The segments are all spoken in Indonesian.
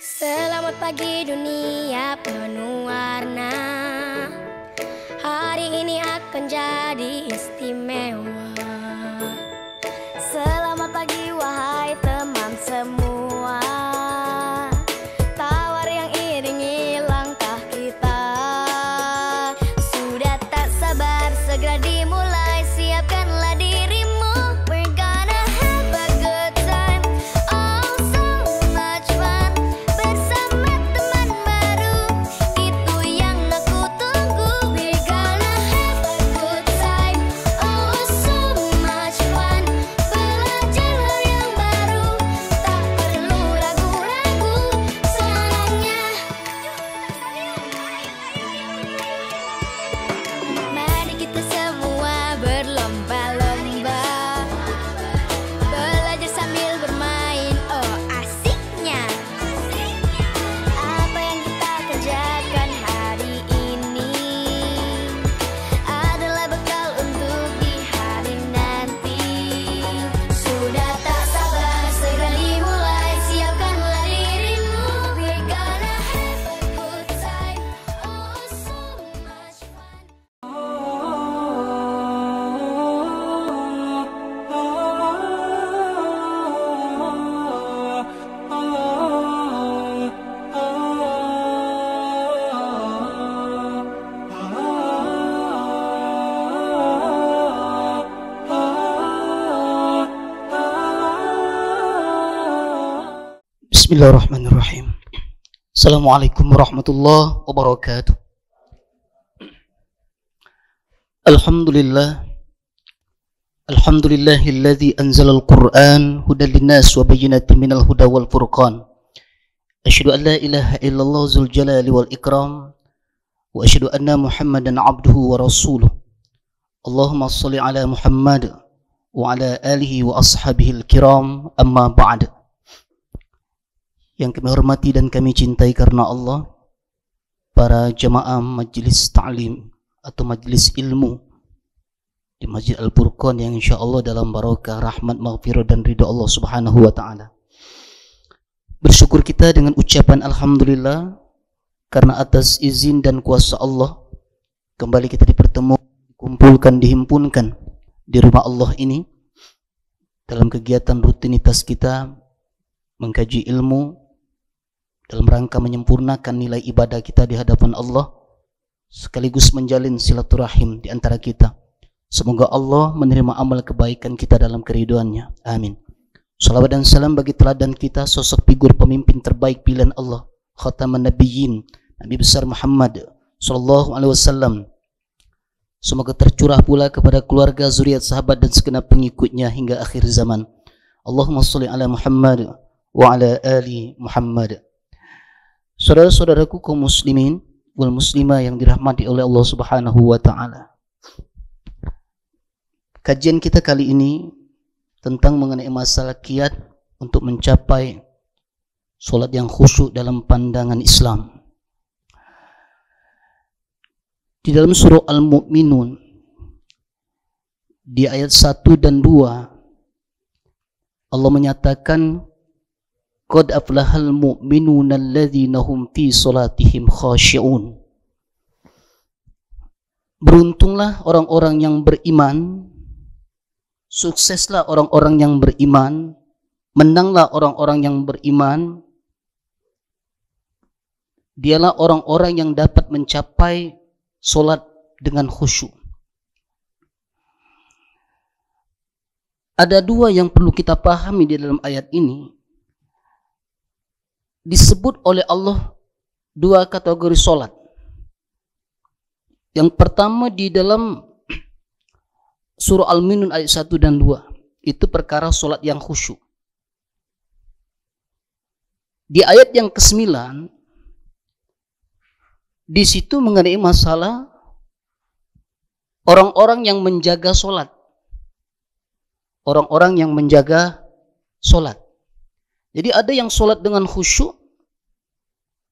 Selamat pagi dunia penuh warna. Hari ini akan jadi istimewa. Selamat pagi wahai teman semua. Tawar yang iringi langkah kita. Sudah tak sabar segera dimulai. Siapkanlah dirimu. We're gonna have a good time. Oh so much fun. Bersama teman baru, itu yang aku tunggu. We're gonna have a good time. Oh so much fun. Belajar hal yang baru, tak perlu ragu-ragu. Senangnya mari kita semua berlomba-lomba, belajar sambil bermain. Oh asiknya. Apa yang kita kerjakan hari ini adalah bekal untuk di hari nanti. Sudah tak sabar segera dimulai. Siapkanlah dirimu. We're gonna have a good time. Oh so much fun. Bismillahirrahmanirrahim. Assalamualaikum warahmatullahi wabarakatuh. Alhamdulillah. Alhamdulillahilladzi anzala al-Qur'an hudan linnas wa bayyinatin minal huda wal furqan. Asyhadu an la ilaha illallah dzul jalali wal ikram wa asyhadu anna Muhammadan abduhu wa rasuluh. Allahumma shalli ala Muhammad wa ala alihi wa ashabihi al-kiram, amma ba'd. Yang kami hormati dan kami cintai karena Allah, para jamaah majelis ta'lim atau majelis ilmu di Masjid Al-Furqan yang insyaAllah dalam barakah, rahmat, maghfirah dan ridha Allah subhanahu wa ta'ala. Bersyukur kita dengan ucapan Alhamdulillah karena atas izin dan kuasa Allah kembali kita dipertemukan, dikumpulkan, dihimpunkan di rumah Allah ini dalam kegiatan rutinitas kita mengkaji ilmu dalam rangka menyempurnakan nilai ibadah kita di hadapan Allah, sekaligus menjalin silaturahim di antara kita. Semoga Allah menerima amal kebaikan kita dalam keridhaannya. Amin. Salawat dan salam bagi teladan kita, sosok figur pemimpin terbaik pilihan Allah, khataman nabiyyin, Nabi besar Muhammad sallallahu alaihi wasallam. Semoga tercurah pula kepada keluarga, zuriat, sahabat dan segenap pengikutnya hingga akhir zaman. Allahumma shalli ala Muhammad wa ala ali Muhammad. Saudara-saudaraku kaum muslimin wal muslimah yang dirahmati oleh Allah Subhanahu wa taala. Kajian kita kali ini tentang mengenai masalah kiat untuk mencapai salat yang khusyuk dalam pandangan Islam. Di dalam surah Al-Mu'minun di ayat 1 dan 2 Allah menyatakan qad aflahal mu'minuna alladzina hum fi salatihim khashi'un. Beruntunglah orang-orang yang beriman, sukseslah orang-orang yang beriman, menanglah orang-orang yang beriman. Dialah orang-orang yang dapat mencapai salat dengan khusyuk. Ada dua yang perlu kita pahami di dalam ayat ini. Disebut oleh Allah dua kategori solat. Yang pertama di dalam surah Al-Mu'minun ayat 1 dan 2. Itu perkara solat yang khusyuk. Di ayat yang ke-9, di situ mengenai masalah orang-orang yang menjaga solat. Orang-orang yang menjaga solat. Jadi ada yang solat dengan khusyuk,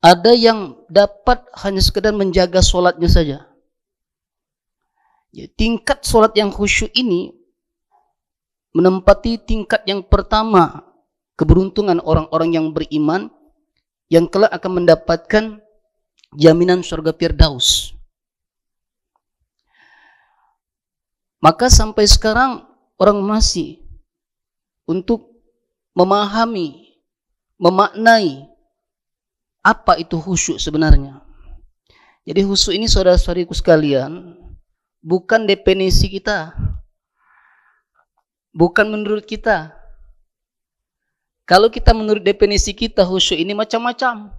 ada yang dapat hanya sekedar menjaga solatnya saja. Tingkat solat yang khusyuk ini menempati tingkat yang pertama keberuntungan orang-orang yang beriman yang kelak akan mendapatkan jaminan surga Firdaus. Maka sampai sekarang orang masih untuk memahami, memaknai apa itu khusyuk sebenarnya. Jadi khusyuk ini saudara-saudariku sekalian, bukan definisi kita, bukan menurut kita. Kalau kita menurut definisi kita, khusyuk ini macam-macam.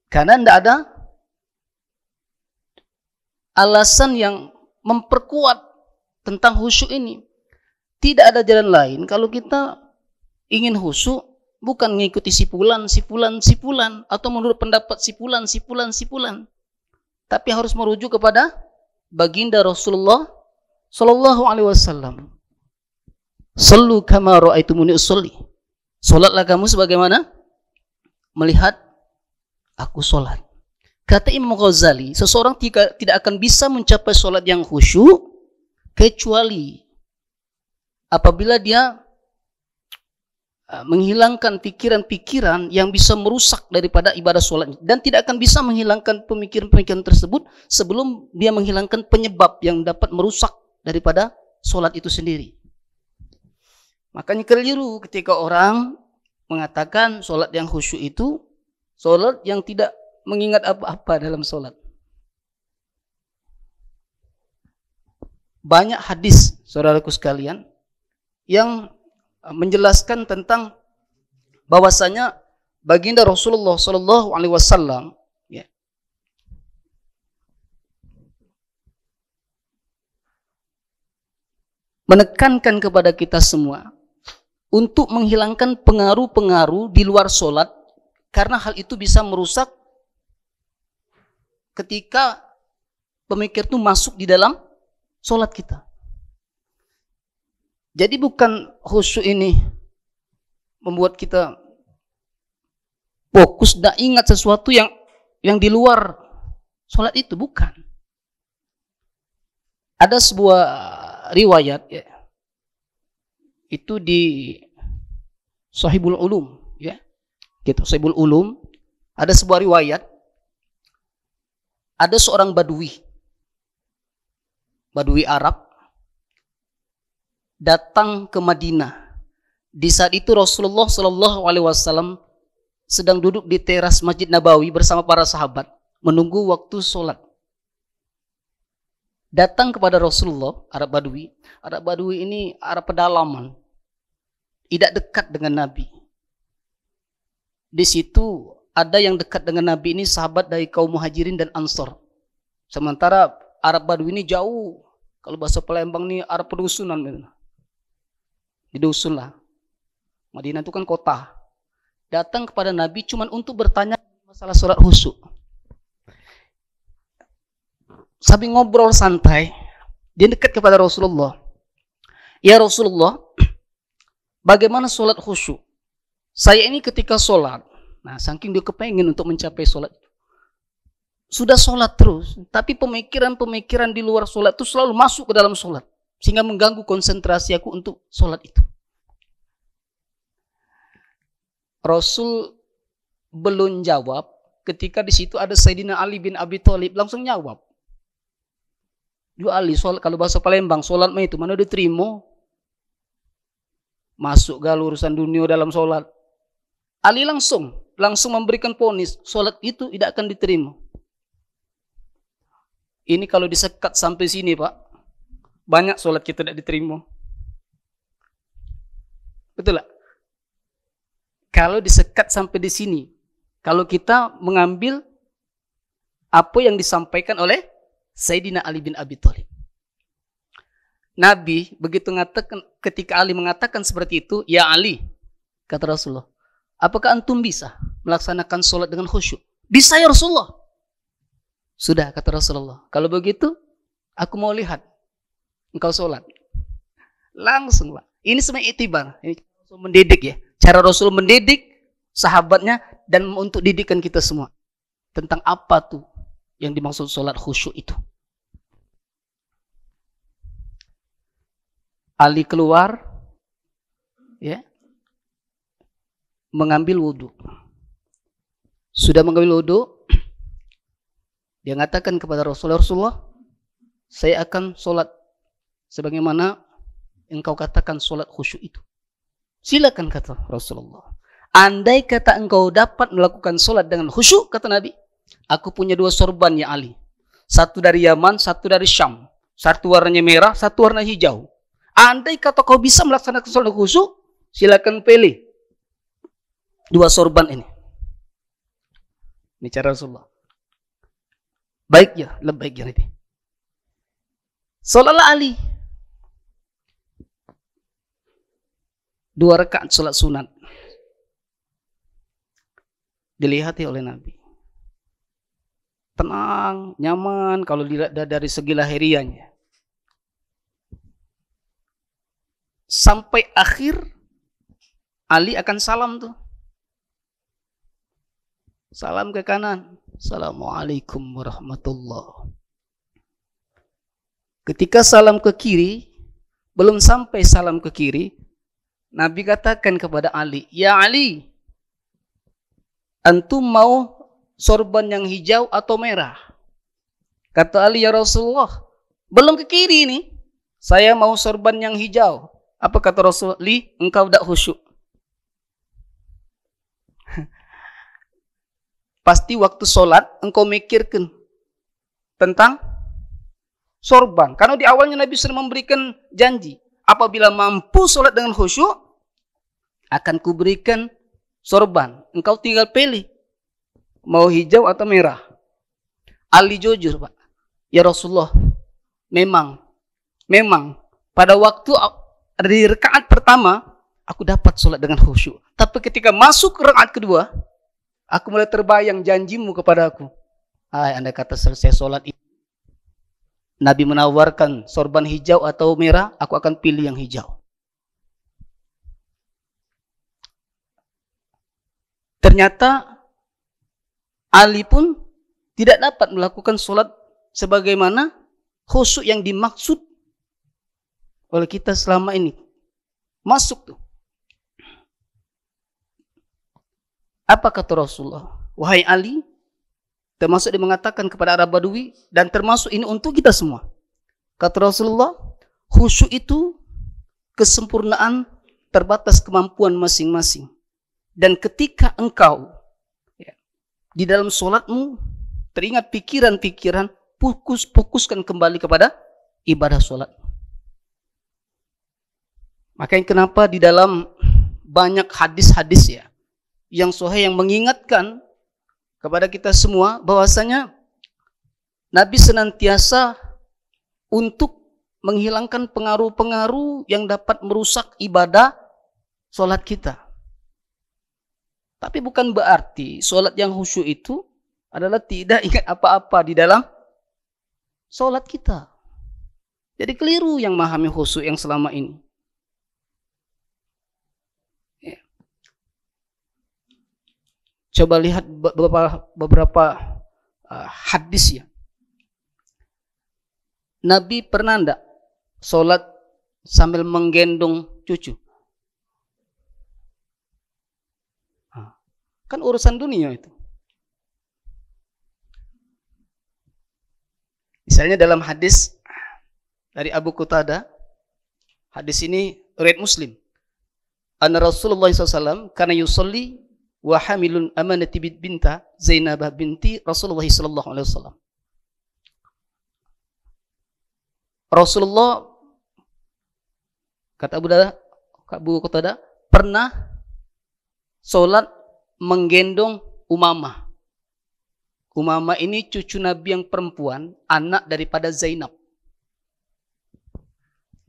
Karena tidak ada alasan yang memperkuat tentang khusyuk ini. Tidak ada jalan lain kalau kita ingin khusyuk, bukan mengikuti sipulan, atau menurut pendapat sipulan. Tapi harus merujuk kepada baginda Rasulullah Sallallahu Alaihi Wasallam. Sallu kama ra'aitumuni usolli. Solatlah kamu sebagaimana melihat aku solat. Kata Imam Ghazali, seseorang tidak akan bisa mencapai solat yang khusyuk kecuali apabila dia menghilangkan pikiran-pikiran yang bisa merusak daripada ibadah solat, dan tidak akan bisa menghilangkan pemikiran-pemikiran tersebut sebelum dia menghilangkan penyebab yang dapat merusak daripada solat itu sendiri. Makanya keliru ketika orang mengatakan solat yang khusyuk itu solat yang tidak mengingat apa-apa dalam solat. Banyak hadis, saudaraku sekalian, yang menjelaskan tentang bahwasanya baginda Rasulullah Sallallahu Alaihi Wasallam menekankan kepada kita semua untuk menghilangkan pengaruh-pengaruh di luar solat, karena hal itu bisa merusak ketika pemikir itu masuk di dalam solat kita. Jadi bukan khusyuk ini membuat kita fokus dan ingat sesuatu yang di luar solat itu, bukan. Ada sebuah riwayat ya, itu di Sahibul Ulum ya. Gitu, Sahibul Ulum ada sebuah riwayat, ada seorang Badui Arab datang ke Madinah. Di saat itu Rasulullah Sallallahu Alaihi Wasallam sedang duduk di teras Masjid Nabawi bersama para sahabat menunggu waktu sholat. Datang kepada Rasulullah Arab Badui. Arab Badui ini Arab pedalaman, tidak dekat dengan Nabi. Di situ ada yang dekat dengan Nabi ini sahabat dari kaum Muhajirin dan Ansor. Sementara Arab Badui ini jauh. Kalau bahasa Palembang ini Arab pedusunan. Di dusun lah. Madinah itu kan kota. Datang kepada Nabi cuma untuk bertanya masalah sholat khusyuk. Sambil ngobrol santai, dia dekat kepada Rasulullah. Ya Rasulullah, bagaimana sholat khusyuk? Saya ini ketika sholat, nah saking dia kepengen untuk mencapai sholat, sudah sholat terus, tapi pemikiran-pemikiran di luar sholat itu selalu masuk ke dalam sholat, sehingga mengganggu konsentrasi aku untuk sholat itu. Rasul belum jawab, ketika di situ ada Sayyidina Ali bin Abi Thalib, langsung jawab. Dua Ali, sholat, kalau bahasa Palembang, sholat itu mana diterima? Masuk gal urusan dunia dalam sholat. Ali langsung memberikan vonis, sholat itu tidak akan diterima. Ini kalau disekat sampai sini Pak, banyak sholat kita tidak diterima. Betul tak? Kalau disekat sampai di sini, kalau kita mengambil apa yang disampaikan oleh Sayyidina Ali bin Abi Thalib. Nabi begitu mengatakan, ketika Ali mengatakan seperti itu, ya Ali, kata Rasulullah, apakah antum bisa melaksanakan sholat dengan khusyuk? Bisa ya Rasulullah. Sudah, kata Rasulullah, kalau begitu aku mau lihat engkau sholat. Langsung Pak. Ini sebenarnya itibar. Ini Rasul mendidik ya. Cara Rasul mendidik sahabatnya dan untuk didikan kita semua. Tentang apa tuh yang dimaksud sholat khusyuk itu. Ali keluar, ya, mengambil wudhu. Sudah mengambil wudhu, dia mengatakan kepada Rasulullah, saya akan sholat sebagaimana engkau katakan sholat khusyuk itu. Silakan, kata Rasulullah. Andai kata engkau dapat melakukan sholat dengan khusyuk, kata Nabi, aku punya 2 sorban ya Ali. Satu dari Yaman, satu dari Syam. Satu warnanya merah, satu warna hijau. Andai kata kau bisa melaksanakan sholat khusyuk, silakan pilih 2 sorban ini. Ini cara Rasulullah. Baik ya, lebih baik ya nanti. Sholatlah Ali 2 rakaat sholat sunat. Dilihati oleh Nabi. Tenang, nyaman kalau dilihat dari segi lahiriahnya. Sampai akhir Ali akan salam tuh. Salam ke kanan. Assalamualaikum warahmatullah. Ketika salam ke kiri, belum sampai salam ke kiri, Nabi katakan kepada Ali, ya Ali, antum mau sorban yang hijau atau merah? Kata Ali, ya Rasulullah, belum ke kiri ini, saya mau sorban yang hijau. Apa kata Rasulullah? Li, engkau tak khusyuk. Pasti waktu sholat engkau mikirkan tentang sorban. Karena di awalnya Nabi sudah memberikan janji, apabila mampu sholat dengan khusyuk, akan kuberikan sorban. Engkau tinggal pilih, mau hijau atau merah. Ali jujur, Pak. Ya Rasulullah, memang pada waktu di rakaat pertama aku dapat sholat dengan khusyuk. Tapi ketika masuk ke rakaat kedua, aku mulai terbayang janjimu kepada aku. Anda kata selesai sholat ini, Nabi menawarkan sorban hijau atau merah, aku akan pilih yang hijau. Ternyata Ali pun tidak dapat melakukan sholat sebagaimana khusyuk yang dimaksud oleh kita selama ini. Masuk tuh. Apa kata Rasulullah? Wahai Ali, termasuk dia mengatakan kepada Arab Badui, dan termasuk ini untuk kita semua. Kata Rasulullah, khusyuk itu kesempurnaan terbatas kemampuan masing-masing. Dan ketika engkau di dalam sholatmu teringat pikiran-pikiran, fokuskan kembali kepada ibadah sholat. Makanya kenapa di dalam banyak hadis-hadis ya yang sahih yang mengingatkan kepada kita semua bahwasanya Nabi senantiasa untuk menghilangkan pengaruh-pengaruh yang dapat merusak ibadah sholat kita. Tapi bukan berarti sholat yang khusyuk itu adalah tidak ingat apa-apa di dalam sholat kita. Jadi keliru yang memahami khusyuk yang selama ini. Ya. Coba lihat beberapa hadis ya. Nabi pernah enggak sholat sambil menggendong cucu? Kan urusan dunia itu. Misalnya dalam hadis dari Abu Qatadah, hadis ini riwayat Muslim. Anna Rasulullah SAW kana yusalli wa hamilun amanati binta Zainabah binti Rasulullah SAW. Rasulullah, kata Abu Qatadah, pernah sholat menggendong Umamah. Umamah ini cucu Nabi yang perempuan, anak daripada Zainab.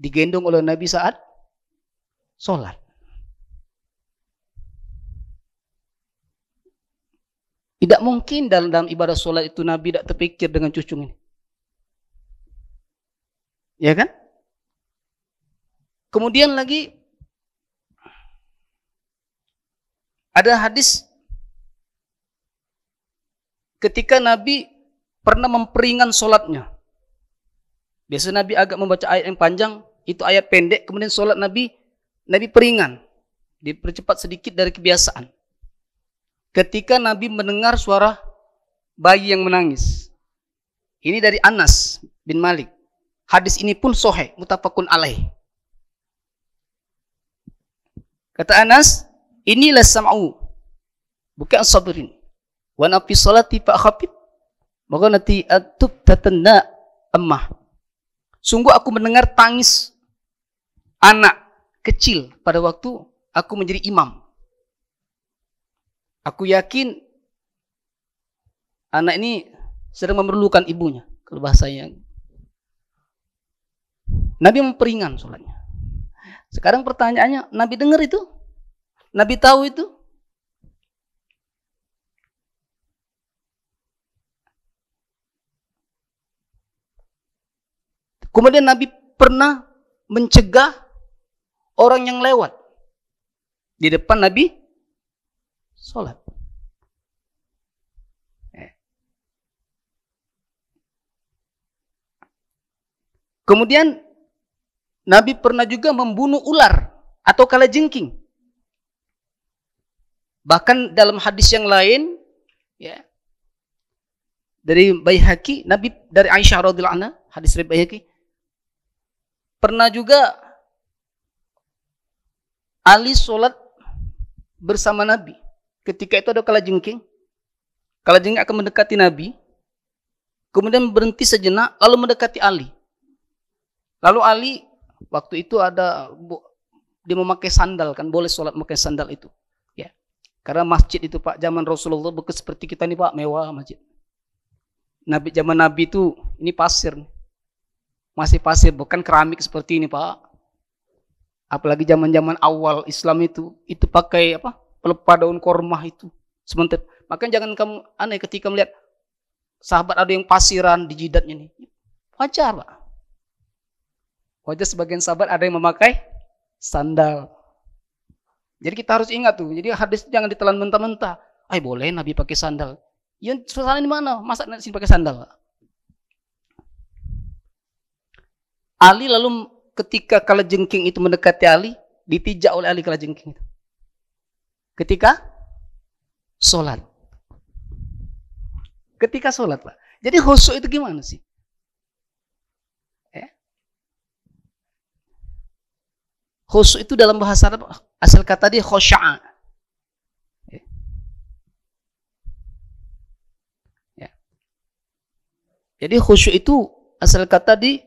Digendong oleh Nabi saat sholat. Tidak mungkin dalam ibadah sholat itu Nabi tidak terpikir dengan cucu ini. Ya kan? Kemudian lagi ada hadis ketika Nabi pernah memperingan sholatnya. Biasa Nabi agak membaca ayat yang panjang, itu ayat pendek, kemudian sholat Nabi peringan, dipercepat sedikit dari kebiasaan. Ketika Nabi mendengar suara bayi yang menangis. Ini dari Anas bin Malik. Hadis ini pun sahih, muttafaqun alaih. Kata Anas, inilah sam'u, bukan sabirin. Wa nafi salati fa khafid. Maka nanti atub tatanna ammah. Sungguh aku mendengar tangis anak kecil pada waktu aku menjadi imam. Aku yakin anak ini sedang memerlukan ibunya. Kalau bahasanya, Nabi memperingan sholatnya. Sekarang pertanyaannya, Nabi dengar itu? Nabi tahu itu? Kemudian Nabi pernah mencegah orang yang lewat di depan Nabi sholat. Kemudian Nabi pernah juga membunuh ular atau kalajengking. Bahkan dalam hadis yang lain, ya, dari Baihaqi, Nabi dari Aisyah radhiyallahu anha, hadis dari Baihaqi, pernah juga Ali sholat bersama Nabi. Ketika itu ada kalajengking. Kalajengking akan mendekati Nabi, kemudian berhenti sejenak, lalu mendekati Ali. Lalu Ali waktu itu ada dia memakai sandal, kan boleh sholat memakai sandal itu, ya. Karena masjid itu Pak zaman Rasulullah bukan seperti kita nih Pak, mewah masjid. Nabi zaman Nabi itu ini pasir, masih pasir, bukan keramik seperti ini Pak. Apalagi zaman-zaman awal Islam itu pakai apa? Pelepah daun kormah itu. Sementara, makanya jangan kamu aneh ketika melihat sahabat ada yang pasiran di jidatnya nih. Wajar Pak. Wajar sebagian sahabat ada yang memakai sandal. Jadi kita harus ingat tuh. Jadi hadis jangan ditelan mentah-mentah. Boleh Nabi pakai sandal. Ya suasana di mana? Masa sini pakai sandal? Ali lalu ketika kalajengking itu mendekati Ali, dipijak oleh Ali kalajengking itu. Ketika sholat. Ketika sholat Pak. Jadi khusyuk itu gimana sih? Khusyuk itu dalam bahasa Arab asal kata dia khosya'a. Ya. Jadi khusyuk itu asal kata di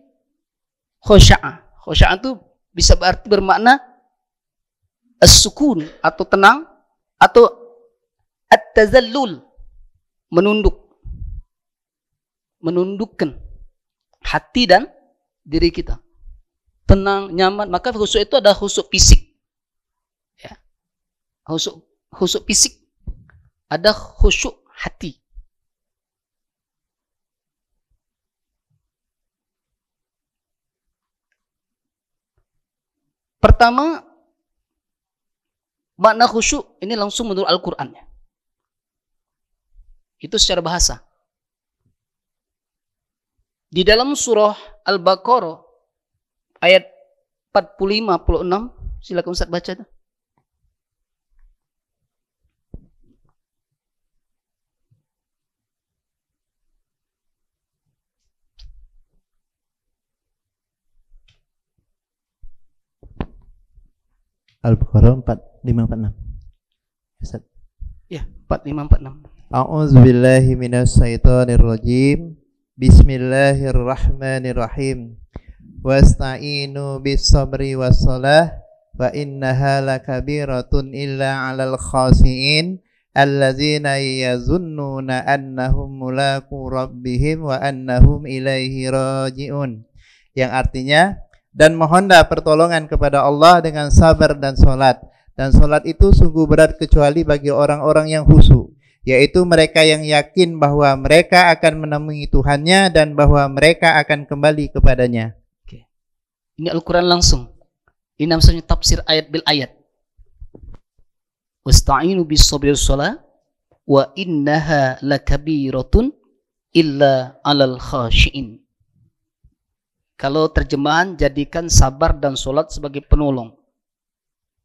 khosya'a. Khosya'a itu bisa bermakna as-sukun atau tenang atau at-tazallul, menunduk. Menundukkan hati dan diri kita. Tenang, nyaman, maka khusyuk itu ada khusyuk fisik. Ya. Khusyuk fisik. Ada khusyuk hati. Pertama, makna khusyuk ini langsung menurut Al-Quran. Itu secara bahasa. Di dalam surah Al-Baqarah ayat 45-46, silakan Ustaz baca itu. Al-Baqarah 4546. Ustaz. Ya, 4546. A'udzubillahi minasyaitonirrajim. Bismillahirrahmanirrahim. Wasta'inu bis-sabri was-salah wa innaha lakabiratun illa 'alal khashiin alladzina yazunnuna annahum mulaqu rabbihim wa annahum ilaihi raji'un. Yang artinya, dan mohonlah pertolongan kepada Allah dengan sabar dan salat. Dan salat itu sungguh berat kecuali bagi orang-orang yang khusyuk, yaitu mereka yang yakin bahwa mereka akan menemui Tuhannya dan bahwa mereka akan kembali kepadanya. Ini Al-Quran langsung. Ini namanya tafsir ayat bil ayat. Wasta'inu bis sabri was salah wa innaha lakabiratun illa 'alal khashiin. Kalau terjemahan, jadikan sabar dan sholat sebagai penolong.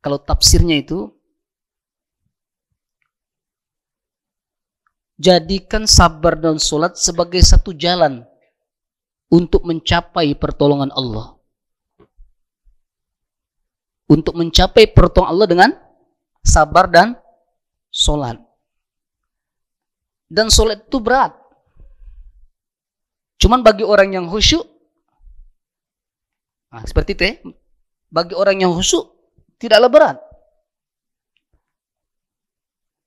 Kalau tafsirnya itu, jadikan sabar dan sholat sebagai satu jalan untuk mencapai pertolongan Allah. Untuk mencapai pertolongan Allah dengan sabar dan sholat. Dan sholat itu berat. Cuman bagi orang yang khusyuk, nah, seperti itu ya, bagi orang yang khusyuk tidaklah berat.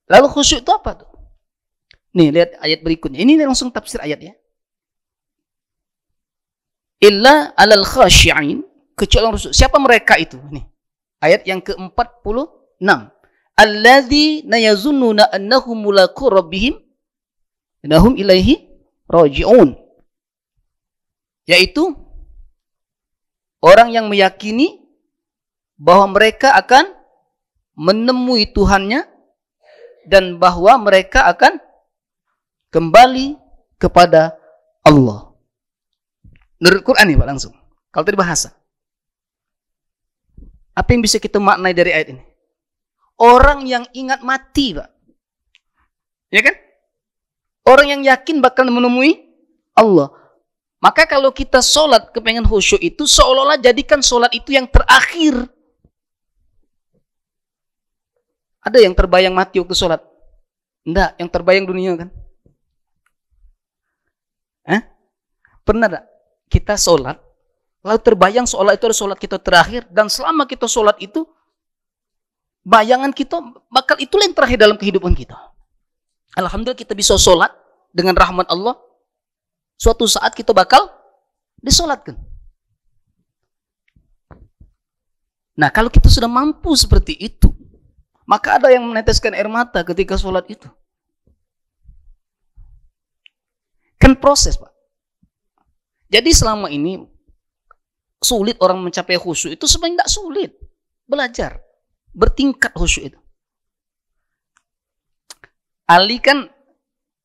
Lalu khusyuk itu apa tuh? Nih, lihat ayat berikutnya. Ini langsung tafsir ayat ya. Illa alal khasyi'in, kecuali orang khusyuk. Siapa mereka itu? Nih, ayat yang ke-46. Alladzina yazunnuna annahum mulaqu rabbihim innahum ilaihi raji'un. Yaitu orang yang meyakini bahwa mereka akan menemui Tuhannya dan bahwa mereka akan kembali kepada Allah. Menurut Quran nih Pak langsung. Kalau tadi bahasa. Apa yang bisa kita maknai dari ayat ini? Orang yang ingat mati, Pak. Ya kan? Orang yang yakin bakal menemui Allah. Maka kalau kita sholat kepengen khusyuk itu seolah-olah jadikan sholat itu yang terakhir. Ada yang terbayang mati waktu sholat? Enggak, yang terbayang dunia kan? Pernah enggak kita sholat, lalu terbayang seolah itu adalah sholat kita terakhir, dan selama kita sholat itu, bayangan kita bakal itulah yang terakhir dalam kehidupan kita. Alhamdulillah kita bisa sholat dengan rahmat Allah. Suatu saat kita bakal disolatkan. Nah, kalau kita sudah mampu seperti itu, maka ada yang meneteskan air mata ketika sholat itu. Kan proses, Pak. Jadi selama ini sulit orang mencapai khusyuk itu sebenarnya tidak sulit. Belajar, bertingkat khusyuk itu. Ali kan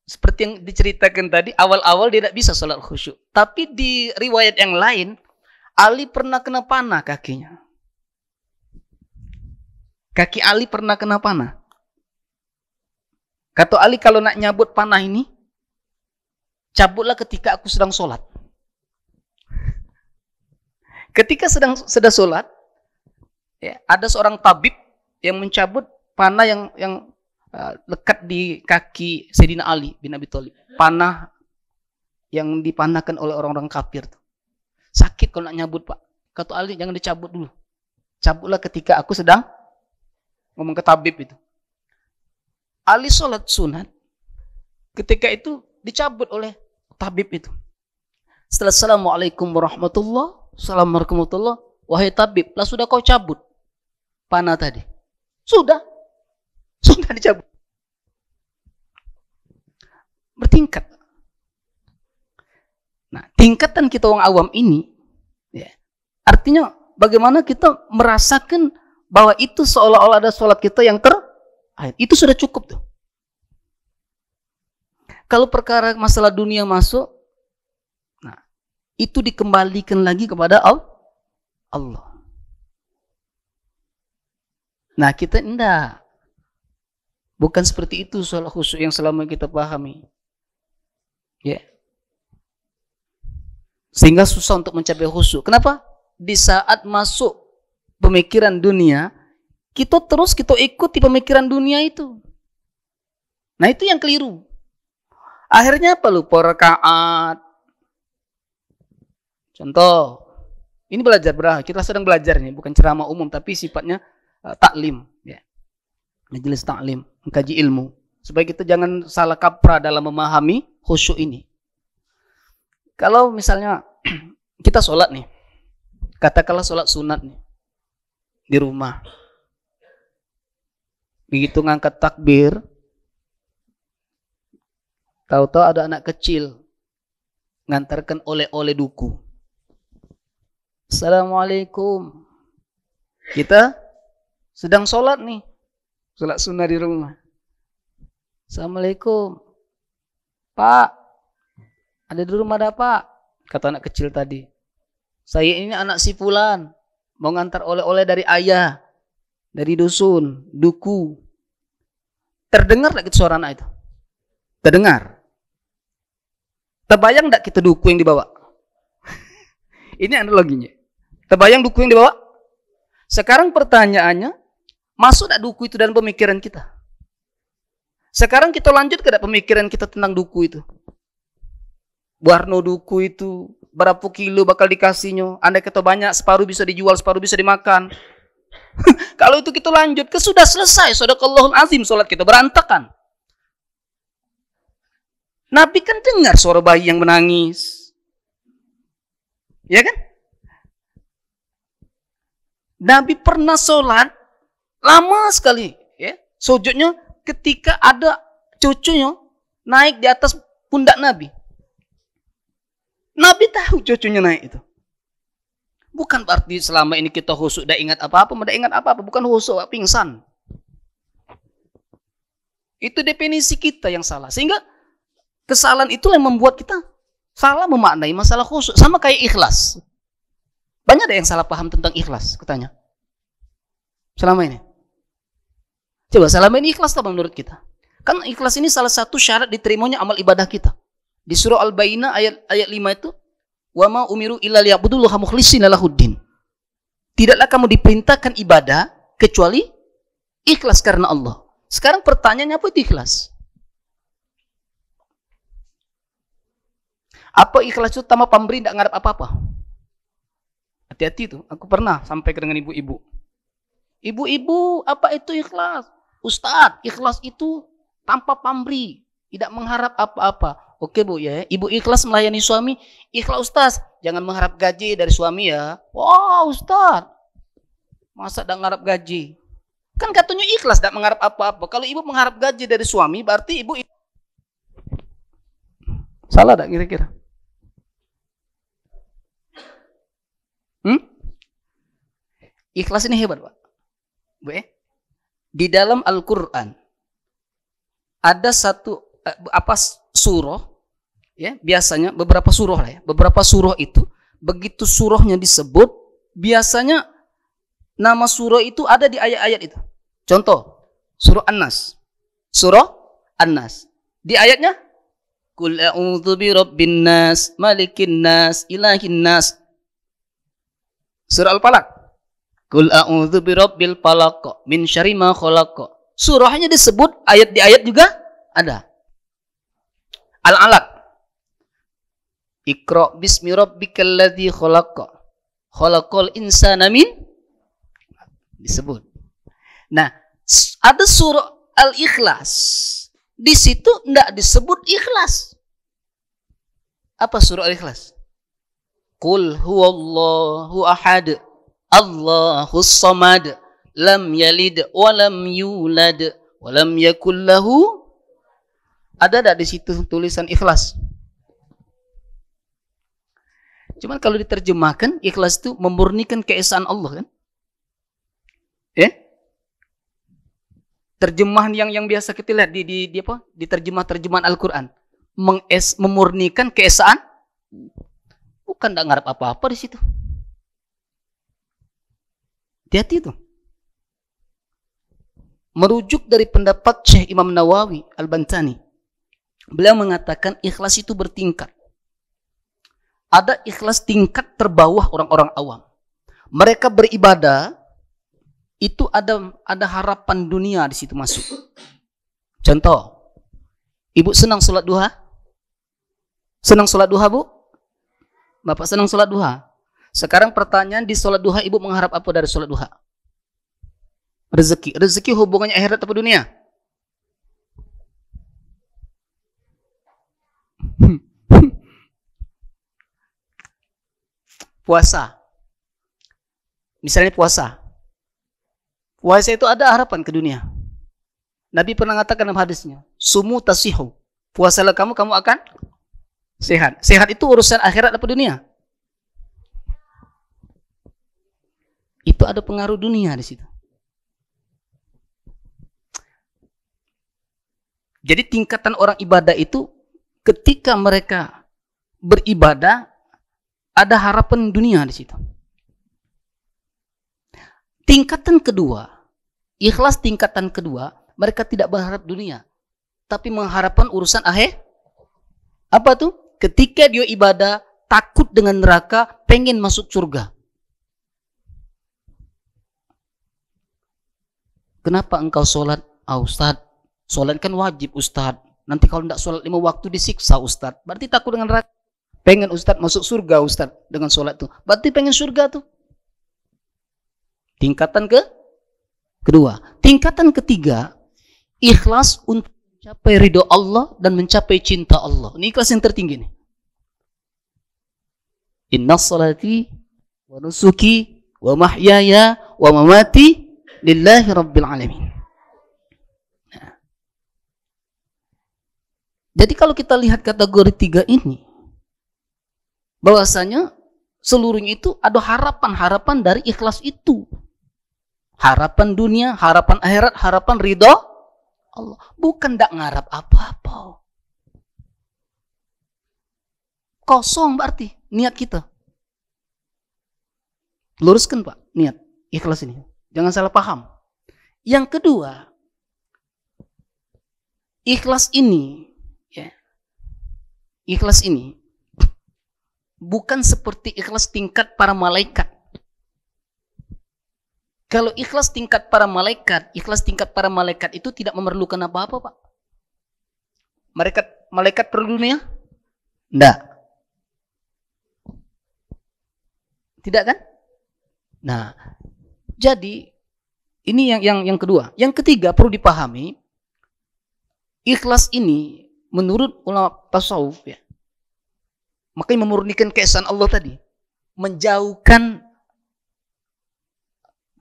seperti yang diceritakan tadi, awal-awal dia tidak bisa sholat khusyuk. Tapi di riwayat yang lain, Ali pernah kena panah kakinya. Kaki Ali pernah kena panah. Kata Ali, kalau nak nyabut panah ini, cabutlah ketika aku sedang sholat. Ketika sedang sholat, ya, ada seorang tabib yang mencabut panah yang lekat di kaki Sayyidina Ali bin Abi Thalib. Panah yang dipanahkan oleh orang-orang kafir. Sakit kalau nak nyabut, Pak. Kata Ali, jangan dicabut dulu. Cabutlah ketika aku sedang ngomong ke tabib itu. Ali sholat sunat. Ketika itu dicabut oleh tabib itu. Setelah Assalamualaikum warahmatullahi wabarakatuh. Wahai tabib, lah sudah kau cabut panah tadi? Sudah dicabut. Bertingkat. Nah, tingkatan kita orang awam ini, ya, artinya bagaimana kita merasakan bahwa itu seolah-olah ada sholat kita yang terakhir. Itu sudah cukup tuh. Kalau perkara masalah dunia masuk, nah, itu dikembalikan lagi kepada Allah. Nah, kita enggak. Bukan seperti itu soal khusyuk yang selama kita pahami. Ya. Sehingga susah untuk mencapai khusyuk. Kenapa? Di saat masuk pemikiran dunia, kita ikuti pemikiran dunia itu. Nah, itu yang keliru. Akhirnya apa? Lupa rakaat. Contoh, ini belajar kita sedang belajar nih, bukan ceramah umum, tapi sifatnya taklim. Ya. Majelis taklim, mengkaji ilmu. Supaya kita jangan salah kaprah dalam memahami khusyuk ini. Kalau misalnya kita sholat nih, katakanlah sholat sunat nih, di rumah. Begitu ngangkat takbir, tahu-tahu ada anak kecil ngantarkan oleh-oleh duku. Assalamualaikum. Kita sedang sholat nih, sholat sunnah di rumah. Assalamualaikum. Pak, ada di rumah ada Pak? Kata anak kecil tadi. Saya ini anak si fulan, mau ngantar oleh-oleh dari ayah, dari dusun, duku. Terdengar tak gitu suara anak itu? Terdengar. Terbayang tak kita duku yang dibawa? Ini analoginya. Terbayang duku yang dibawa? Sekarang pertanyaannya, masuk tak duku itu dalam pemikiran kita? Sekarang kita lanjut ke pemikiran kita tentang duku itu. Warna duku itu, berapa kilo bakal dikasihnya? Andai kata banyak, separuh bisa dijual, separuh bisa dimakan. Kalau itu kita lanjut ke sudah selesai, sadaqallahul azim, sholat kita berantakan. Nabi kan dengar suara bayi yang menangis. Ya kan? Nabi pernah sholat lama sekali. Ya? Sujudnya ketika ada cucunya naik di atas pundak Nabi. Nabi tahu cucunya naik itu. Bukan berarti selama ini kita khusyuk, tidak ingat apa-apa, tidak ingat apa-apa. Bukan khusyuk, pingsan. Itu definisi kita yang salah. Sehingga kesalahan itu yang membuat kita salah memaknai masalah khusyuk. Sama kayak ikhlas. Banyak ada yang salah paham tentang ikhlas, katanya. Selama ini. Coba, selama ini ikhlas apa menurut kita? Kan ikhlas ini salah satu syarat diterimanya amal ibadah kita. Di surah Al-Baqarah ayat 5 itu, wa ma umiru illa liya'budullaha mukhlishina lahuddin. Tidaklah kamu diperintahkan ibadah kecuali ikhlas karena Allah. Sekarang pertanyaannya, apa itu ikhlas? Apa ikhlas itu tanpa pemberi tidak ngarap apa-apa? Hati-hati itu. Aku pernah sampaikan dengan ibu-ibu. Ibu-ibu, apa itu ikhlas? Ustadz, ikhlas itu tanpa pamberi, tidak mengharap apa-apa. Oke Bu ya, ibu ikhlas melayani suami, ikhlas Ustaz, jangan mengharap gaji dari suami ya. Wah Ustaz, masa tidak mengharap gaji? Kan katanya ikhlas, tidak mengharap apa-apa. Kalau ibu mengharap gaji dari suami, berarti ibu salah tak kira-kira? Ikhlas ini hebat Pak. Bu ya? Di dalam Al-Quran ada satu surah, ya biasanya beberapa surah lah ya. Beberapa surah itu begitu surahnya disebut, biasanya nama surah itu ada di ayat-ayat itu. Contoh, surah An-Nas. Surah An-Nas. Di ayatnya, Qul a'udzu birabbin nas, malikin nas, ilahin nas. Surah Al-Falaq. Qul a'udzu birabbil falaq, min syarri ma khalaq. Surahnya disebut, ayat di ayat juga ada. Al-Alaq. Iqra bismi rabbikal ladzi khalaq. Khalaqal insana min, disebut. Nah, ada surah Al-Ikhlas. Di situ enggak disebut ikhlas. Apa surah Al-Ikhlas? Qul huwallahu ahad, Allahus samad, lam yalid wa lam yulad wa lam yakul lahu. Ada enggak di situ tulisan ikhlas? Cuman kalau diterjemahkan, ikhlas itu memurnikan keesaan Allah kan? Ya? Terjemahan yang biasa kita lihat di apa? Di terjemahan Al-Qur'an, memurnikan keesaan, bukan enggak ngarep apa-apa di situ. Hati-hati itu. Merujuk dari pendapat Syekh Imam Nawawi Al-Bantani. Beliau mengatakan ikhlas itu bertingkat. Ada ikhlas tingkat terbawah orang-orang awam. Mereka beribadah itu ada harapan dunia di situ masuk. Contoh, ibu senang sholat duha? Senang sholat duha Bu? Bapak senang sholat duha? Sekarang pertanyaan, di sholat duha ibu mengharap apa dari sholat duha? Rezeki. Rezeki hubungannya akhirat atau dunia? Puasa. Misalnya puasa. Puasa itu ada harapan ke dunia. Nabi pernah mengatakan dalam hadisnya, sumu tasihu. Puasalah kamu akan sehat. Sehat itu urusan akhirat atau dunia? Itu ada pengaruh dunia di situ. Jadi tingkatan orang ibadah itu ketika mereka beribadah ada harapan dunia di situ. Tingkatan kedua, ikhlas tingkatan kedua, mereka tidak berharap dunia, tapi mengharapkan urusan akhir. Apa tuh? Ketika dia ibadah, takut dengan neraka, pengen masuk surga. Kenapa engkau sholat? Ustaz, sholat kan wajib Ustaz. Nanti kalau tidak sholat 5 waktu disiksa Ustaz. Berarti takut dengan neraka. Pengen Ustaz masuk surga Ustaz dengan sholat tuh. Berarti pengen surga tuh. Tingkatan kedua. Tingkatan ketiga, ikhlas untuk mencapai ridho Allah dan mencapai cinta Allah. Ini ikhlas yang tertinggi nih. Inna salati wa nusuki wa mahyaya wa mamati lillahi rabbil alamin. Nah. Jadi kalau kita lihat kategori 3 ini, bahwasanya seluruhnya itu ada harapan-harapan dari ikhlas itu. Harapan dunia, harapan akhirat, harapan ridho Allah. Bukan tidak ngarap apa-apa. Kosong berarti niat kita. Luruskan Pak, niat ikhlas ini. Jangan salah paham. Yang kedua, ikhlas ini, ya, ikhlas ini bukan seperti ikhlas tingkat para malaikat. Kalau ikhlas tingkat para malaikat itu tidak memerlukan apa-apa, Pak. Malaikat perlu dunia? Tidak. Tidak kan? Nah, jadi ini yang kedua. Yang ketiga perlu dipahami, ikhlas ini menurut ulama tasawuf ya, makanya memurnikan keesaan Allah tadi, menjauhkan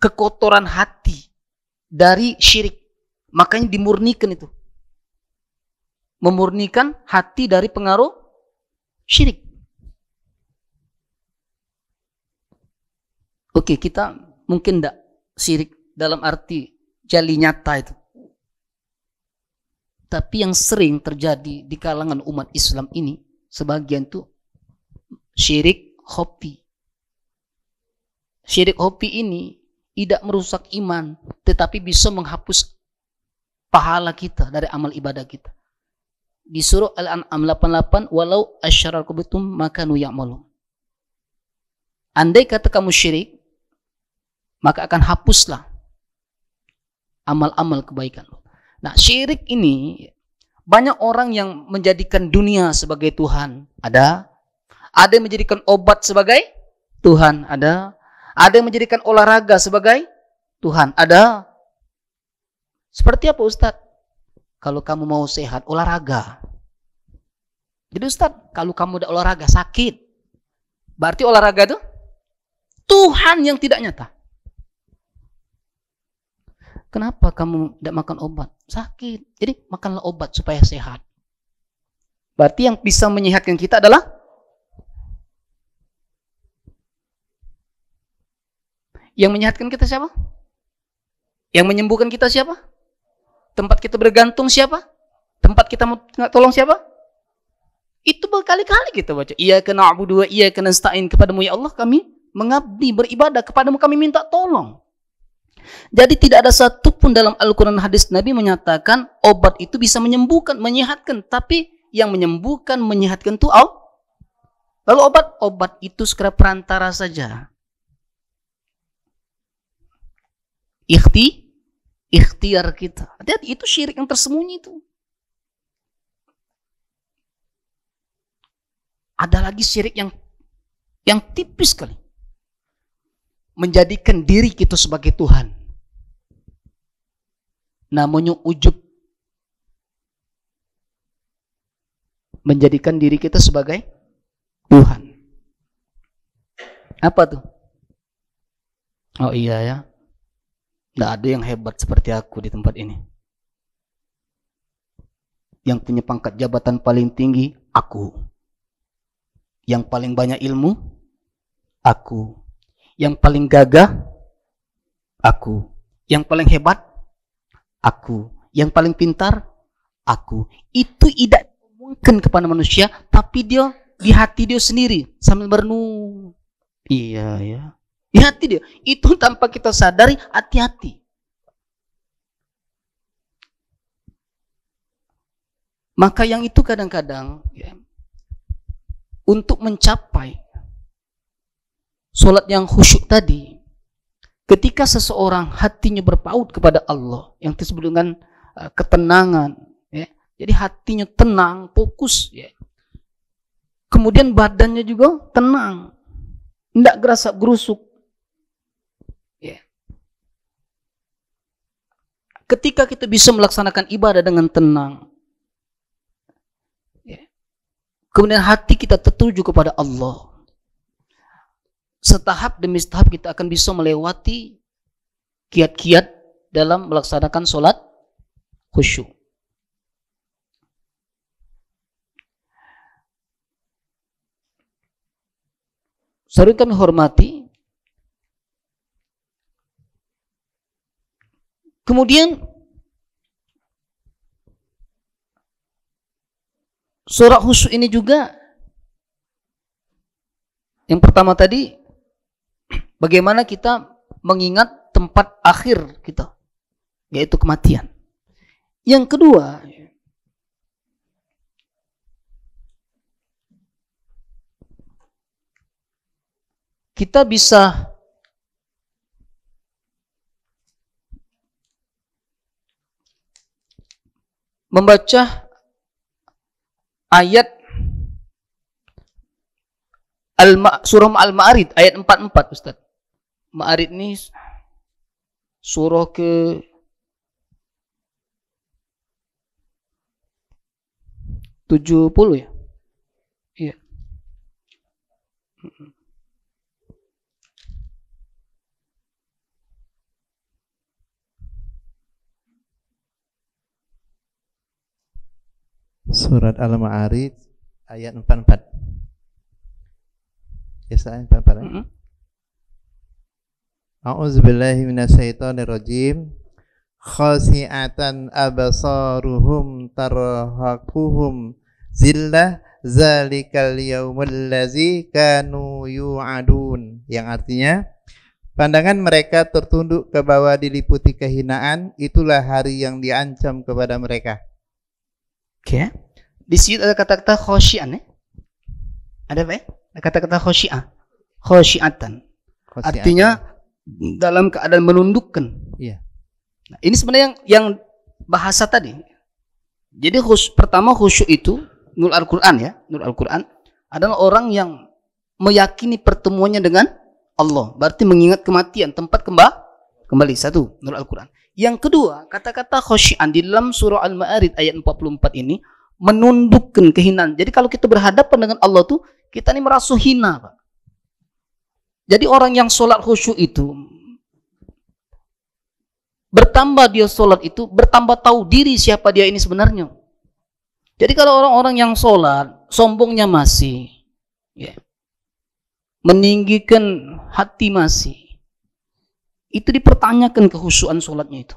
kekotoran hati dari syirik. Makanya dimurnikan itu. Memurnikan hati dari pengaruh syirik. Oke, kita mungkin tidak syirik dalam arti jali nyata itu. Tapi yang sering terjadi di kalangan umat Islam ini, sebagian itu syirik hobi. Syirik hobi ini tidak merusak iman, tetapi bisa menghapus pahala kita dari amal ibadah kita. Di surah Al-An'am 88, walau asyarakubitum makanu ya'malun. Andai kata kamu syirik, maka akan hapuslah amal-amal kebaikan. Nah, syirik ini banyak orang yang menjadikan dunia sebagai Tuhan. Ada yang menjadikan obat sebagai Tuhan. Ada yang menjadikan olahraga sebagai Tuhan. Ada. Seperti apa Ustadz? Kalau kamu mau sehat, olahraga. Jadi Ustadz, kalau kamu udah olahraga sakit, berarti olahraga itu Tuhan yang tidak nyata. Kenapa kamu tidak makan obat? Sakit. Jadi makanlah obat supaya sehat. Berarti yang bisa menyehatkan kita adalah yang menyehatkan kita siapa? Yang menyembuhkan kita siapa? Tempat kita bergantung siapa? Tempat kita mau tolong siapa? Itu berkali-kali kita baca. Iyyaka na'budu wa iyyaka nasta'in, kepadamu ya Allah kami mengabdi, beribadah, kepadamu kami minta tolong. Jadi tidak ada satupun dalam Al-Quran hadis Nabi menyatakan obat itu bisa menyembuhkan, menyehatkan. Tapi yang menyembuhkan, menyehatkan itu Allah. Lalu obat itu sekedar perantara saja. Ikhtiar kita. Hati-hati, itu syirik yang tersembunyi itu. Ada lagi syirik yang tipis sekali. Menjadikan diri kita sebagai Tuhan. Namanya ujub. Menjadikan diri kita sebagai Tuhan. Apa tuh? Oh iya ya. Tidak ada yang hebat seperti aku di tempat ini. Yang punya pangkat jabatan paling tinggi, aku. Yang paling banyak ilmu, aku. Yang paling gagah, aku. Yang paling hebat, aku. Yang paling pintar, aku. Itu tidak mungkin kepada manusia, tapi dia di hati dia sendiri sambil merenung. Iya ya. Di hati dia. Itu tanpa kita sadari, hati-hati. Maka yang itu kadang-kadang ya, untuk mencapai sholat yang khusyuk tadi, ketika seseorang hatinya berpaut kepada Allah, yang disebut dengan ketenangan, ya, jadi hatinya tenang, fokus, ya. Kemudian badannya juga tenang, tidak gerasak gerusuk. Ya. Ketika kita bisa melaksanakan ibadah dengan tenang, kemudian hati kita tertuju kepada Allah, setahap demi setahap kita akan bisa melewati kiat-kiat dalam melaksanakan sholat khusyuk. Saudara kami hormati, kemudian sholat khusyuk ini juga, yang pertama tadi, bagaimana kita mengingat tempat akhir kita, yaitu kematian. Yang kedua, kita bisa membaca ayat surah Al-Ma'arij ayat 44, Ustaz. Ma'arij ini surah ke 70 ya? Iya. Surat Al-Ma'arij ayat 44. Ya, saya 44. A'udzubillahi minasyaitonirrajim. Khasi'atan absaruhum tarhaquhum zillah zalikal yaumul ladzi kanu yu'adun. Yang artinya, pandangan mereka tertunduk ke bawah diliputi kehinaan, itulah hari yang diancam kepada mereka. Oke. Di sini ada kata-kata khosyi'an ya? Ada apa ya? Ada kata-kata khosyi'ah. Khosyi'atan. Artinya dalam keadaan menundukkan. Iya. Nah, ini sebenarnya yang bahasa tadi. Jadi pertama khusyuk itu Nur Al-Quran ya. Nur Al-Quran adalah orang yang meyakini pertemuannya dengan Allah. Berarti mengingat kematian, tempat kembali. Satu, Nur Al-Quran. Yang kedua, kata-kata khosyi'an di dalam surah Al-Ma'arij ayat 44 ini menundukkan kehinaan. Jadi kalau kita berhadapan dengan Allah tuh, kita ini merasa hina, Pak. Jadi orang yang sholat khusyuk itu, bertambah dia sholat itu, bertambah tahu diri siapa dia ini sebenarnya. Jadi kalau orang-orang yang sholat, sombongnya masih, ya, meninggikan hati masih, itu dipertanyakan kekhusyuan sholatnya itu.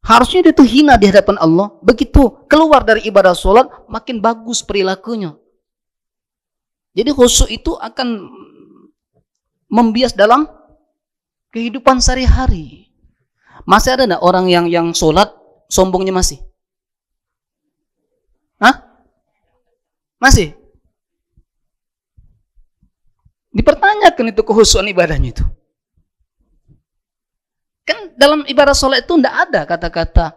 Harusnya dia tuh hina di hadapan Allah. Begitu keluar dari ibadah sholat, makin bagus perilakunya. Jadi khusyuk itu akan membias dalam kehidupan sehari-hari. Masih ada enggak orang yang sholat sombongnya masih? Hah? Masih? Dipertanyakan itu kekhusyuan ibadahnya itu. Kan dalam ibadah sholat itu tidak ada kata-kata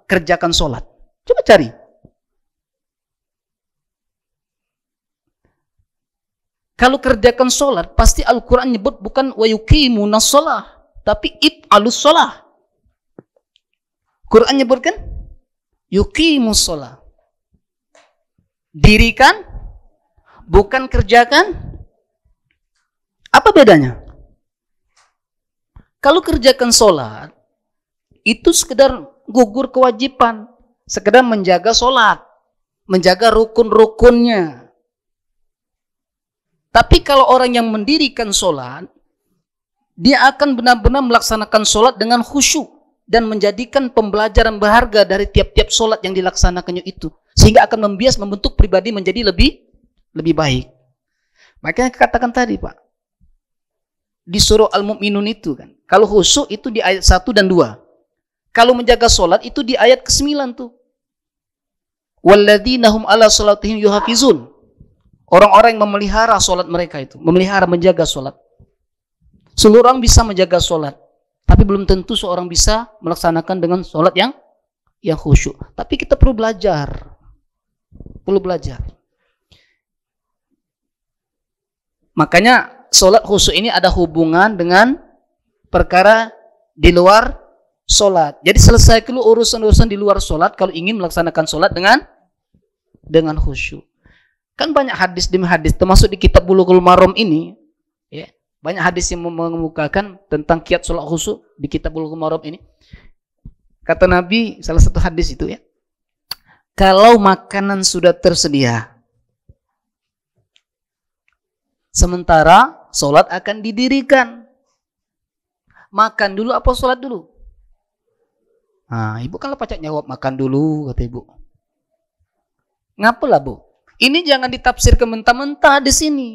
kerjakan sholat. Coba cari. Kalau kerjakan sholat, pasti Al-Quran nyebut bukan wa yuqimunas sholah, tapi if'alus sholah. Quran nyebutkan yuqimus sholah. Dirikan, bukan kerjakan. Apa bedanya? Kalau kerjakan sholat, itu sekedar gugur kewajiban, sekedar menjaga sholat, menjaga rukun-rukunnya. Tapi kalau orang yang mendirikan sholat, dia akan benar-benar melaksanakan sholat dengan khusyuk dan menjadikan pembelajaran berharga dari tiap-tiap sholat yang dilaksanakannya itu. Sehingga akan membentuk pribadi menjadi lebih baik. Makanya katakan tadi Pak, di surah Al-Mu'minun itu kan, kalau khusyuk itu di ayat 1 dan 2. Kalau menjaga sholat itu di ayat ke-9 tuh. Walladzina hum ala sholatihim yuhafizun. Orang-orang yang memelihara sholat mereka itu, memelihara, menjaga sholat. Seluruh orang bisa menjaga sholat, tapi belum tentu seorang bisa melaksanakan dengan sholat yang khusyuk. Tapi kita perlu belajar. Makanya sholat khusyuk ini ada hubungan dengan perkara di luar sholat. Jadi selesai dulu urusan-urusan di luar sholat kalau ingin melaksanakan sholat dengan khusyuk. Kan banyak hadis demi hadis, termasuk di kitab Bulughul Maram ini, ya, banyak hadis yang mengemukakan tentang kiat sholat khusyuk di kitab Bulughul Maram ini. Kata Nabi, salah satu hadis itu ya, kalau makanan sudah tersedia, sementara sholat akan didirikan, makan dulu apa sholat dulu? Nah, ibu kan pacak jawab makan dulu, kata ibu. Ngapalah bu? Ini jangan ditafsirkan mentah-mentah di sini.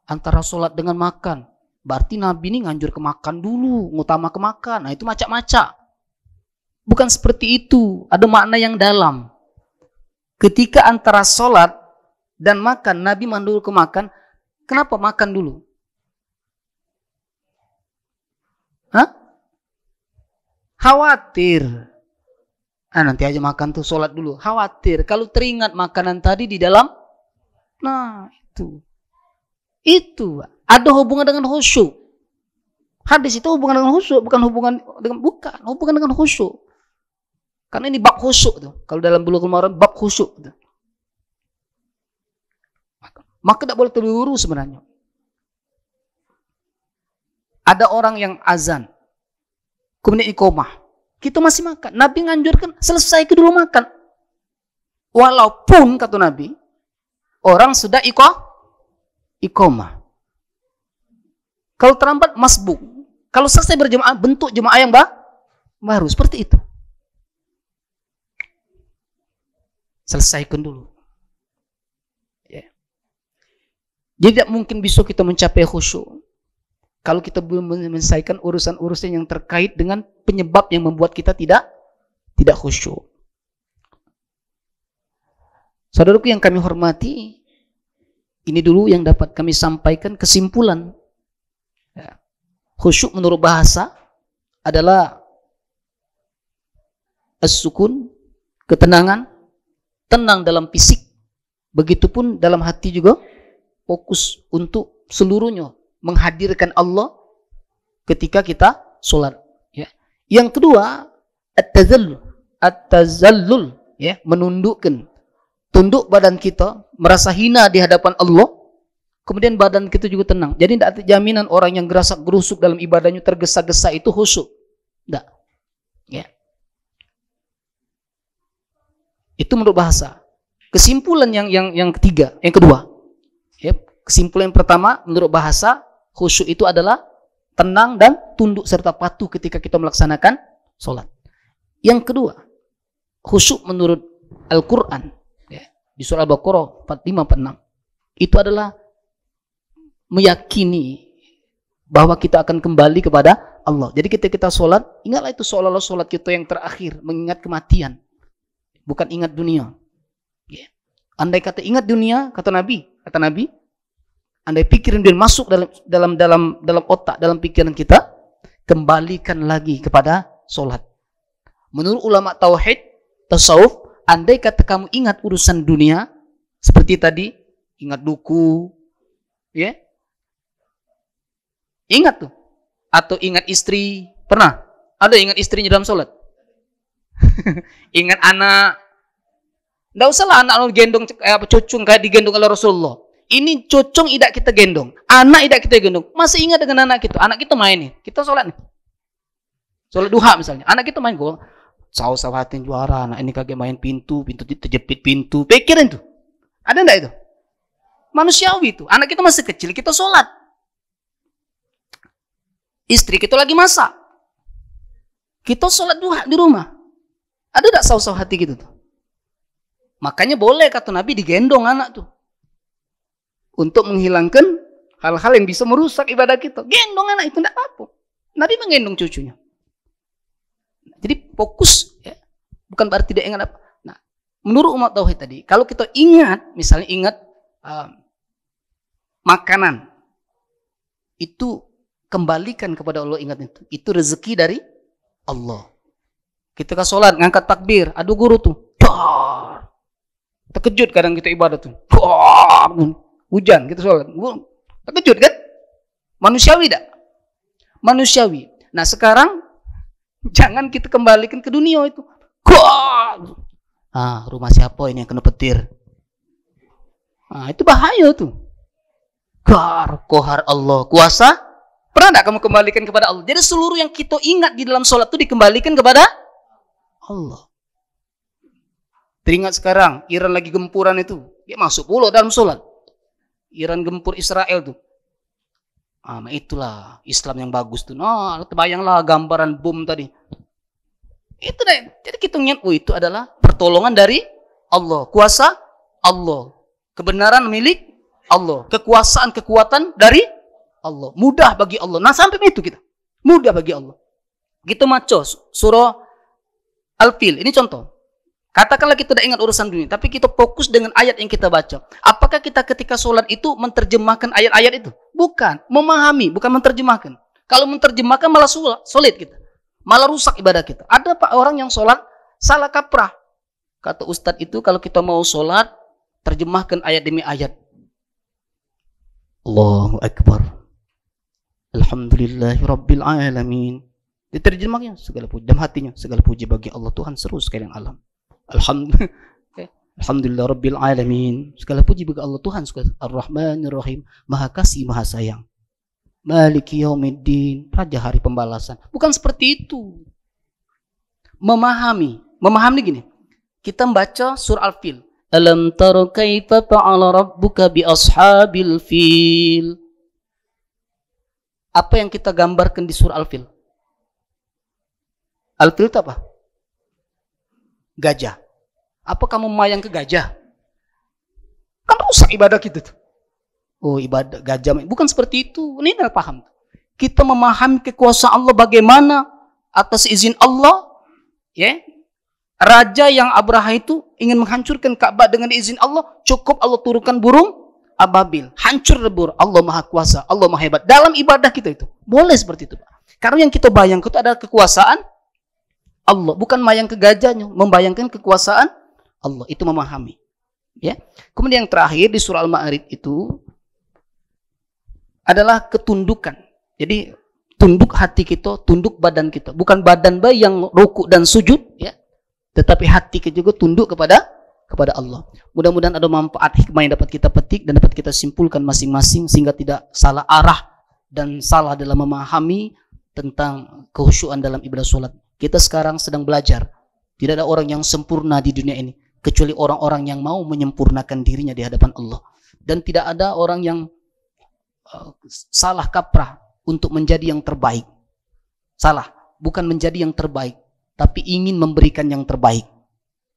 Antara sholat dengan makan, berarti Nabi ini nganjur ke makan dulu, ngutama ke makan. Nah itu macak-macak. Bukan seperti itu. Ada makna yang dalam. Ketika antara sholat dan makan, Nabi mandul ke makan. Kenapa makan dulu? Khawatir. Nanti aja makan tuh, sholat dulu. Khawatir. Kalau teringat makanan tadi di dalam, nah itu ada hubungan dengan khusyuk. Hadis itu hubungan dengan khusyuk, bukan hubungan dengan khusyuk. Karena ini bab khusyuk tuh. Kalau dalam Bulughul Maram bab khusyuk tuh. Maka tidak boleh terburu sebenarnya. Ada orang yang azan, kemudian iqomah, kita masih makan. Nabi nganjurkan selesai dulu makan. Walaupun kata Nabi, orang sudah iqomah. Kalau terlambat masbuk. Kalau selesai berjemaah, bentuk jemaah yang baru. Seperti itu. Selesaikan dulu. Ya. Jadi tidak mungkin bisa kita mencapai khusyuk kalau kita belum menyelesaikan urusan-urusan yang terkait dengan penyebab yang membuat kita tidak khusyuk. Saudaraku yang kami hormati, ini dulu yang dapat kami sampaikan kesimpulan. Ya. Khusyuk menurut bahasa adalah as-sukun, ketenangan, tenang dalam fisik, begitupun dalam hati juga fokus untuk seluruhnya menghadirkan Allah ketika kita sholat. Ya. Yang kedua, at-tazallul, ya, menundukkan, tunduk badan kita, merasa hina di hadapan Allah, kemudian badan kita juga tenang. Jadi tidak ada jaminan orang yang gerasak gerusuk dalam ibadahnya tergesa-gesa itu khusyuk. Tidak. Ya. Itu menurut bahasa. Kesimpulan yang ketiga, yang kedua. Ya, kesimpulan yang pertama menurut bahasa, khusyuk itu adalah tenang dan tunduk serta patuh ketika kita melaksanakan sholat. Yang kedua, khusyuk menurut Al-Quran, ya, di surah Al-Baqarah 45-46, itu adalah meyakini bahwa kita akan kembali kepada Allah. Jadi ketika kita sholat, ingatlah itu seolah-olah sholat kita yang terakhir, mengingat kematian. Bukan ingat dunia. Ya. Andai kata ingat dunia, kata Nabi, andai pikiran dia masuk dalam otak, dalam pikiran kita, kembalikan lagi kepada sholat. Menurut ulama tauhid, tasawuf, andai kata kamu ingat urusan dunia, seperti tadi, ingat duku, ya, ingat tuh, atau ingat istri, pernah? Ada ingat istrinya dalam sholat? Ingat anak, tidak usahlah anak gendong cucung kayak digendong oleh Rasulullah. Ini cucung tidak kita gendong, anak tidak kita gendong. Masih ingat dengan anak kita main nih, kita sholat nih, sholat duha misalnya, anak kita main gol, sahatin juara, anak ini kagak main pintu terjepit pintu, pikirin tuh, ada enggak itu? Manusiawi itu, anak kita masih kecil, kita sholat, istri kita lagi masak, kita sholat duha di rumah. Ada tak saw-saw hati gitu tuh? Makanya boleh kata Nabi digendong anak tuh. Untuk menghilangkan hal-hal yang bisa merusak ibadah kita. Gendong anak itu tidak apa-apa. Nabi menggendong cucunya. Jadi fokus, ya. Bukan berarti tidak ingat apa. Nah, menurut umat tauhid tadi, kalau kita ingat, misalnya ingat makanan, itu kembalikan kepada Allah, ingat itu. Itu rezeki dari Allah. Ketika sholat, ngangkat takbir, ada guru tuh. Terkejut kadang kita ibadah tuh. Hujan, kita sholat. Terkejut kan? Manusiawi tak? Manusiawi. Nah sekarang, jangan kita kembalikan ke dunia itu. Rumah siapa ini yang kena petir? Itu bahaya tuh. Kohar Allah, kuasa. Pernah tak kamu kembalikan kepada Allah? Jadi seluruh yang kita ingat di dalam sholat itu dikembalikan kepada Allah. Teringat sekarang, Iran lagi gempuran itu. Dia masuk pula dalam sholat. Iran gempur Israel tuh. Itulah Islam yang bagus tuh. Terbayanglah gambaran bom tadi. Itu deh. Jadi kita ingat, itu adalah pertolongan dari Allah. Kuasa Allah. Kebenaran milik Allah. Kekuasaan, kekuatan dari Allah. Mudah bagi Allah. Nah sampai itu kita. Mudah bagi Allah. Kita maco surah Al-Fil. Ini contoh. Katakanlah kita tidak ingat urusan dunia, tapi kita fokus dengan ayat yang kita baca. Apakah kita ketika sholat itu menerjemahkan ayat-ayat itu? Bukan. Memahami, bukan menerjemahkan. Kalau menerjemahkan malah sulit kita. Malah rusak ibadah kita. Ada pak orang yang sholat salah kaprah. Kata Ustadz itu kalau kita mau sholat, terjemahkan ayat demi ayat. Allahu Akbar. Alhamdulillahi Rabbil Alamin. Diterjemahnya segala puji. Dalam hatinya segala puji bagi Allah Tuhan seru sekalian alam. Alhamdulillah Rabbil Alamin. Segala puji bagi Allah Tuhan Ar-Rahmanir Rahim. Maha kasih, maha sayang. Maliki Yaumiddin. Raja hari pembalasan. Bukan seperti itu. Memahami gini. Kita membaca surah Al-Fil. Alam tara kaifa fa'ala rabbuka bi ashabil fil. Apa yang kita gambarkan di surah Al-Fil? Al-Fil itu apa? Gajah. Apa kamu memayang ke gajah? Kan rusak ibadah kita tuh. Ibadah gajah. Bukan seperti itu. Ini adalah paham. Kita memahami kekuasaan Allah bagaimana atas izin Allah. Ya. Raja yang Abraha itu ingin menghancurkan Ka'bah dengan izin Allah. Cukup Allah turunkan burung ababil. Hancur lebur. Allah maha kuasa. Allah maha hebat. Dalam ibadah kita itu. Boleh seperti itu. Karena yang kita bayangkan itu adalah kekuasaan Allah, bukan mayang ke gajahnya, membayangkan kekuasaan Allah, itu memahami. Ya. Kemudian yang terakhir di surah Al-Ma'arij itu adalah ketundukan. Jadi tunduk hati kita, tunduk badan kita, bukan badan bayi yang rukuk dan sujud, ya, tetapi hati kita juga tunduk kepada Allah. Mudah-mudahan ada manfaat hikmah yang dapat kita petik dan dapat kita simpulkan masing-masing sehingga tidak salah arah dan salah dalam memahami tentang kehusyuan dalam ibadah sholat. Kita sekarang sedang belajar. Tidak ada orang yang sempurna di dunia ini kecuali orang-orang yang mau menyempurnakan dirinya di hadapan Allah. Dan tidak ada orang yang salah kaprah untuk menjadi yang terbaik. Salah, bukan menjadi yang terbaik, tapi ingin memberikan yang terbaik.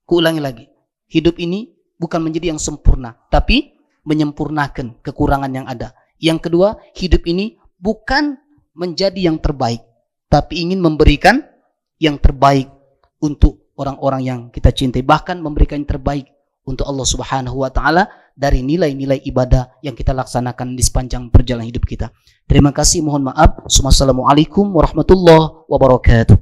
Kuulangi lagi. Hidup ini bukan menjadi yang sempurna, tapi menyempurnakan kekurangan yang ada. Yang kedua, hidup ini bukan menjadi yang terbaik, tapi ingin memberikan yang terbaik untuk orang-orang yang kita cintai, bahkan memberikan yang terbaik untuk Allah Subhanahu wa taala dari nilai-nilai ibadah yang kita laksanakan di sepanjang perjalanan hidup kita. Terima kasih, mohon maaf. Wassalamualaikum warahmatullahi wabarakatuh.